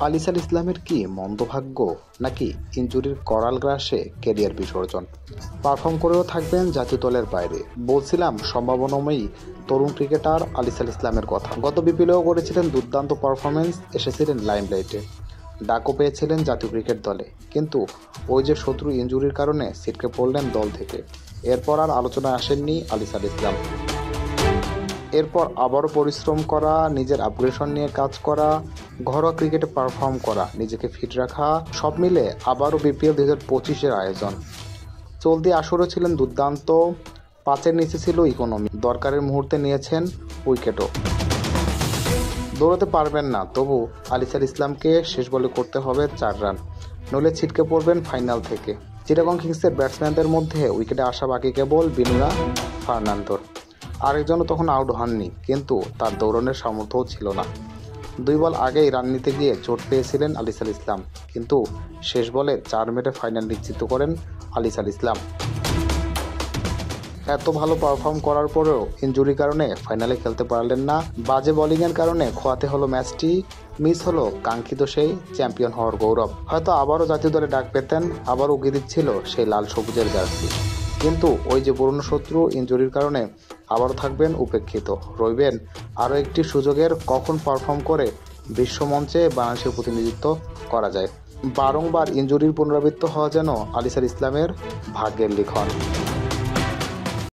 আলিসাল ইসলামের কি মন্দভাগ্য, নাকি ইনজুরির করাল গ্রাসে ক্যারিয়ার বিসর্জন? পারফর্ম করেও থাকবেন জাতীয় দলের বাইরে। বলছিলাম সম্ভাবনাময়ী তরুণ ক্রিকেটার আলিসাল ইসলামের কথা। গত বিপিএলেও করেছিলেন দুর্দান্ত পারফরমেন্স, এসেছিলেন লাইমলাইটে, ডাকও পেয়েছিলেন জাতীয় ক্রিকেট দলে। কিন্তু ওই যে শত্রু ইনজুরির কারণে ছিটকে পড়লেন দল থেকে। এরপর আর আলোচনায় আসেননি আলিসাল ইসলাম। এরপর আবারও পরিশ্রম করা, নিজের আপগ্রেডেশন নিয়ে কাজ করা, ঘরোয়া ক্রিকেটে পারফর্ম করা, নিজেকে ফিট রাখা, সব মিলে আবারও বিপিএল 2025-এর আয়োজন। চলতি আসরও ছিলেন দুর্দান্ত, 5-এর নিচে ছিল ইকোনমি, দরকারের মুহূর্তে নিয়েছেন উইকেটও। দৌড়াতে পারবেন না, তবু আলিসাল ইসলামকে শেষ বলে করতে হবে 4 রান, নইলে ছিটকে পড়বেন ফাইনাল থেকে। চিটাগং কিংসের ব্যাটসম্যানদের মধ্যে উইকেটে আসা বাকি কেবল বিনুরা ফার্নান্দোর। আরেকজনও তখন আউট হননি, কিন্তু তার দৌড়ানোর সামর্থ্যও ছিল না। 2 বল আগেই রান নিতে গিয়ে চোট পেয়েছিলেন আলিসাল ইসলাম, কিন্তু শেষ বলে 4 মেরে ফাইনাল নিশ্চিত করেন আলিসাল ইসলাম। এত ভালো পারফর্ম করার পরেও ইনজুরির কারণে ফাইনালে খেলতে পারলেন না। বাজে বোলিংয়ের কারণে খোয়াতে হলো ম্যাচটি, মিস হলো কাঙ্ক্ষিত সেই চ্যাম্পিয়ন হওয়ার গৌরব। হয়তো আবারও জাতীয় দলে ডাক পেতেন, আবারও উগিয়ে দিচ্ছিল সেই লাল সবুজের জার্সি। কিন্তু ওই যে পুরনো শত্রু ইনজুরির কারণে আবারও থাকবেন উপেক্ষিত, রইবেন আরও একটি সুযোগের কখন পারফর্ম করে বিশ্বমঞ্চে বাংলাদেশের প্রতিনিধিত্ব করা যায়। বারংবার ইনজুরির পুনরাবৃত্ত হওয়া যেন আলিসাল ইসলামের ভাগ্যের লিখন।